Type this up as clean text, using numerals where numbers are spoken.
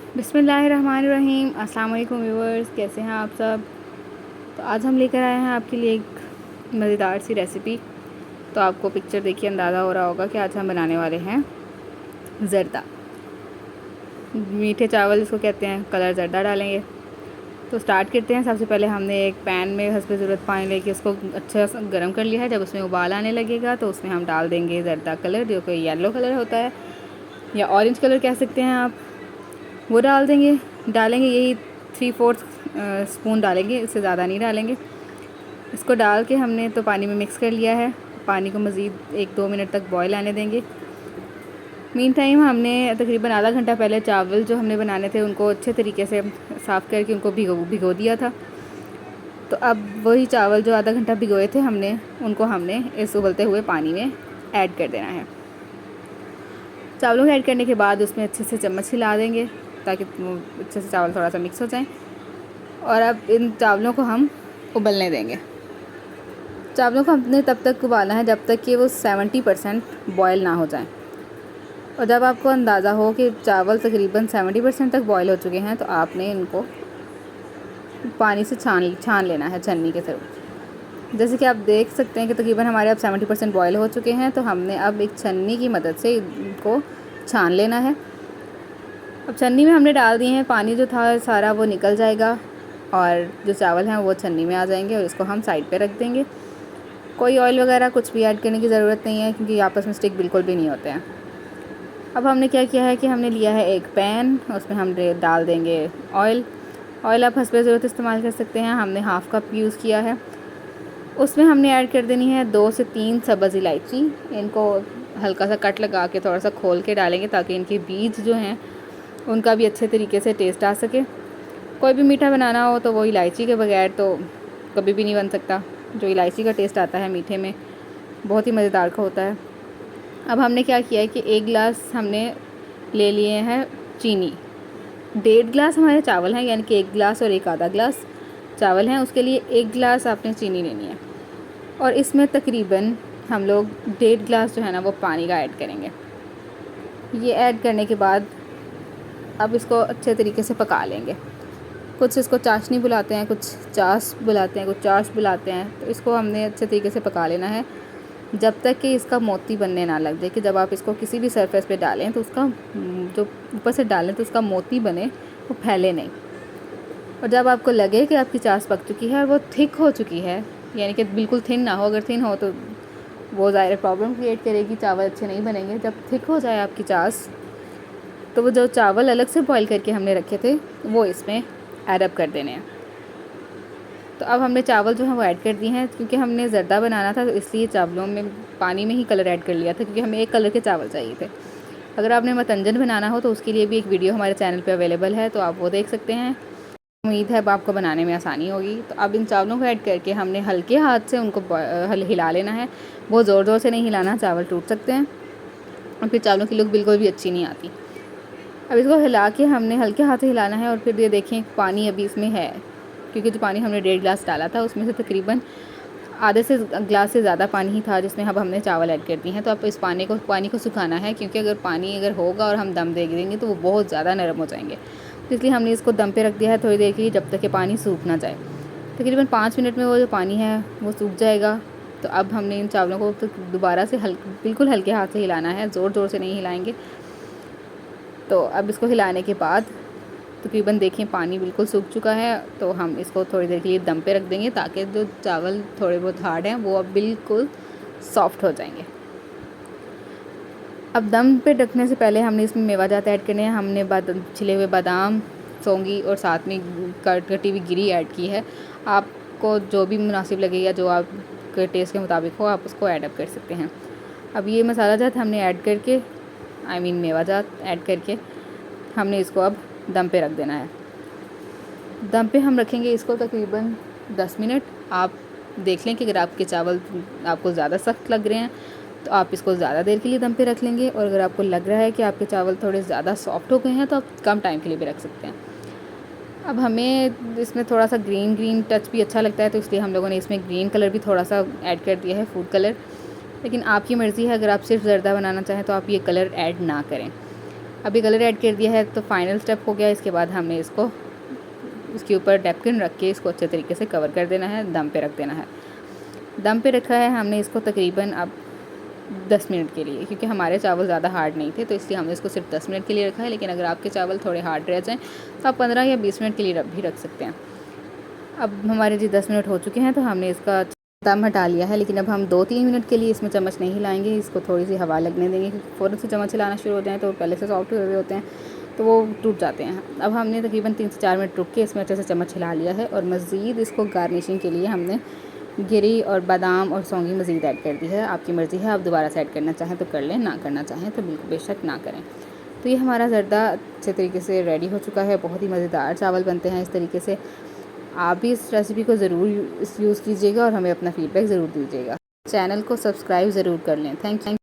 बिस्मिल्लाहिर्रहमानिर्रहीम। अस्सलाम वालेकुम व्यूअर्स, कैसे हैं आप सब। तो आज हम लेकर आए हैं आपके लिए एक मज़ेदार सी रेसिपी। तो आपको पिक्चर देखिए अंदाज़ा हो रहा होगा कि आज हम बनाने वाले हैं ज़र्दा। मीठे चावल इसको कहते हैं, कलर ज़र्दा डालेंगे। तो स्टार्ट करते हैं। सबसे पहले हमने एक पैन में हस्बे ज़रूरत पानी लेके उसको अच्छा सा गर्म कर लिया है। जब उसमें उबाल आने लगेगा तो उसमें हम डाल देंगे ज़र्दा कलर, जो कि येलो कलर होता है या ऑरेंज कलर कह सकते हैं आप, वो डालेंगे यही 3/4 स्पून डालेंगे, इससे ज़्यादा नहीं डालेंगे। इसको डाल के हमने तो पानी में मिक्स कर लिया है। पानी को मज़ीद 1-2 मिनट तक बॉयल आने देंगे। मीन टाइम हमने तकरीबन आधा घंटा पहले चावल जो हमने बनाने थे उनको अच्छे तरीके से साफ़ करके उनको भिगो दिया था। तो अब वही चावल जो आधा घंटा भिगोए थे उनको हमने इस उबलते हुए पानी में ऐड कर देना है। चावलों को ऐड करने के बाद उसमें अच्छे से चम्मच हिला देंगे ताकि अच्छे से चावल थोड़ा सा मिक्स हो जाएं। और अब इन चावलों को हम उबलने देंगे। चावलों को हमने तब तक उबालना है जब तक कि वो 70% बॉयल ना हो जाएं। और जब आपको अंदाज़ा हो कि चावल तकरीबन 70% तक बॉयल हो चुके हैं तो आपने इनको पानी से छान लेना है छन्नी के थ्रू। जैसे कि आप देख सकते हैं कि तकरीबन हमारे अब 70% बॉयल हो चुके हैं। तो हमने अब एक छन्नी की मदद से इनको छान लेना है। अब छन्नी में हमने डाल दिए हैं, पानी जो था सारा वो निकल जाएगा और जो चावल हैं वो छन्नी में आ जाएंगे और इसको हम साइड पे रख देंगे। कोई ऑयल वगैरह कुछ भी ऐड करने की ज़रूरत नहीं है क्योंकि आपस में स्टिक बिल्कुल भी नहीं होते हैं। अब हमने क्या किया है कि हमने लिया है एक पैन, उसमें हम डाल देंगे ऑयल। ऑयल आप हस्बे ज़रूरत इस्तेमाल कर सकते हैं। हमने हाफ़ कप यूज़ किया है। उसमें हमने ऐड कर देनी है 2 से 3 सब्ज़ इलायची। इनको हल्का सा कट लगा के थोड़ा सा खोल के डालेंगे ताकि इनके बीज जो हैं उनका भी अच्छे तरीके से टेस्ट आ सके। कोई भी मीठा बनाना हो तो वो इलायची के बगैर तो कभी भी नहीं बन सकता। जो इलायची का टेस्ट आता है मीठे में बहुत ही मज़ेदार का होता है। अब हमने क्या किया है कि 1 गिलास हमने ले लिए हैं चीनी। 1.5 गिलास हमारे चावल हैं, यानी कि 1 गिलास और 1 आधा गिलास चावल हैं, उसके लिए 1 गिलास आपने चीनी लेनी है। और इसमें तकरीबन हम लोग 1.5 गिलास जो है ना वो पानी का ऐड करेंगे। ये ऐड करने के बाद अब इसको अच्छे तरीके से पका लेंगे। कुछ इसको चाशनी बुलाते हैं, कुछ चाश बुलाते हैं, कुछ चाश बुलाते हैं। तो इसको हमने अच्छे तरीके से पका लेना है जब तक कि इसका मोती बनने ना लग जाए, कि जब आप इसको किसी भी सरफेस पे डालें तो उसका जो ऊपर से डालें तो उसका मोती बने, वो फैले नहीं। और जब आपको लगे कि आपकी चाश पक चुकी है और वो थिक हो चुकी है, यानी कि बिल्कुल थिन ना हो, अगर थिन हो तो वो ज़ाहिर प्रॉब्लम क्रिएट करेगी, चावल अच्छे नहीं बनेंगे। जब थिक हो जाए आपकी चाश तो वो जो चावल अलग से बॉईल करके हमने रखे थे वो इसमें ऐड अप कर देने हैं। तो अब हमने चावल जो है वो ऐड कर दिए हैं। क्योंकि हमने ज़र्दा बनाना था तो इसलिए चावलों में पानी में ही कलर ऐड कर लिया था, क्योंकि हमें एक कलर के चावल चाहिए थे। अगर आपने मतंजन बनाना हो तो उसके लिए भी एक वीडियो हमारे चैनल पे अवेलेबल है, तो आप वो देख सकते हैं। उम्मीद है अब आपको बनाने में आसानी होगी। तो अब इन चावलों को ऐड करके हमने हल्के हाथ से उनको हिला लेना है। बहुत ज़ोर ज़ोर से नहीं हिलाना, चावल टूट सकते हैं और फिर चावलों की लुक बिल्कुल भी अच्छी नहीं आती। अब इसको हिला के हमने हल्के हाथ से हिलाना है। और फिर ये देखें पानी अभी इसमें है, क्योंकि जो पानी हमने 1.5 गिलास डाला था उसमें से तकरीबन आधे से गिलास से ज़्यादा पानी ही था जिसमें अब हमने चावल ऐड कर दिए हैं। तो अब इस पानी को सुखाना है, क्योंकि अगर पानी होगा और हम दम दे देंगे तो वो बहुत ज़्यादा नरम हो जाएंगे। तो इसलिए हमने इसको दम पे रख दिया है थोड़ी देर के लिए, जब तक कि पानी सूख ना जाए। तकरीबन 5 मिनट में वो जो पानी है वो सूख जाएगा। तो अब हमने इन चावलों को तो दोबारा से बिल्कुल हल्के हाथ से हिलाना है, ज़ोर ज़ोर से नहीं हिलाएंगे। तो अब इसको हिलाने के बाद तकरीबन देखें पानी बिल्कुल सूख चुका है। तो हम इसको थोड़ी देर के लिए दम पे रख देंगे ताकि जो चावल थोड़े बहुत हार्ड हैं वो अब बिल्कुल सॉफ्ट हो जाएंगे। अब दम पे रखने से पहले हमने इसमें मेवाजात ऐड करने हैं। हमने छिले हुए बादाम, सौंगी और साथ में कटी हुई गिरी ऐड की है। आपको जो भी मुनासिब लगे या जो आपके टेस्ट के मुताबिक हो आप उसको ऐड अप कर सकते हैं। अब ये मसाला जात हमने ऐड करके मेवाजात ऐड करके हमने इसको अब दम पे रख देना है। दम पे हम रखेंगे इसको तकरीबन 10 मिनट। आप देख लें कि अगर आपके चावल आपको ज़्यादा सख्त लग रहे हैं तो आप इसको ज़्यादा देर के लिए दम पे रख लेंगे, और अगर आपको लग रहा है कि आपके चावल थोड़े ज़्यादा सॉफ्ट हो गए हैं तो आप कम टाइम के लिए भी रख सकते हैं। अब हमें इसमें थोड़ा सा ग्रीन टच भी अच्छा लगता है, तो इसलिए हम लोगों ने इसमें ग्रीन कलर भी थोड़ा सा ऐड कर दिया है, फूड कलर। लेकिन आपकी मर्ज़ी है, अगर आप सिर्फ ज़र्दा बनाना चाहें तो आप ये कलर ऐड ना करें। अभी कलर ऐड कर दिया है तो फाइनल स्टेप हो गया। इसके बाद हमने इसको इसके ऊपर नैपकिन रख के इसको अच्छे तरीके से कवर कर देना है, दम पे रख देना है। दम पे रखा है हमने इसको तकरीबन अब 10 मिनट के लिए, क्योंकि हमारे चावल ज़्यादा हार्ड नहीं थे तो इसलिए हमने इसको सिर्फ 10 मिनट के लिए रखा है। लेकिन अगर आपके चावल थोड़े हार्ड रह जाएँ तो आप 15 या 20 मिनट के लिए भी रख सकते हैं। अब हमारे जी 10 मिनट हो चुके हैं तो हमने इसका दम हटा लिया है। लेकिन अब हम 2-3 मिनट के लिए इसमें चम्मच नहीं हिलाएंगे, इसको थोड़ी सी हवा लगने देंगे, क्योंकि फ़ौरन से चम्मच हिलाना शुरू हो जाए तो पहले से सॉफ्ट हुए हुए होते हैं तो वो टूट जाते हैं। अब हमने तकरीबन 3 से 4 मिनट रुक के इसमें अच्छे से चम्मच हिला लिया है और मज़ीद इसको गार्निशिंग के लिए हमने गिरी और बादाम और सौंगी मज़ीद ऐड कर दी है। आपकी मर्ज़ी है, आप दोबारा से ऐड करना चाहें तो कर लें, ना करना चाहें तो बिल्कुल बेशक ना करें। तो ये हमारा ज़र्दा अच्छे तरीके से रेडी हो चुका है। बहुत ही मज़ेदार चावल बनते हैं इस तरीके से। आप भी इस रेसिपी को ज़रूर यूज़ कीजिएगा और हमें अपना फ़ीडबैक ज़रूर दीजिएगा। चैनल को सब्सक्राइब ज़रूर कर लें। Thank you.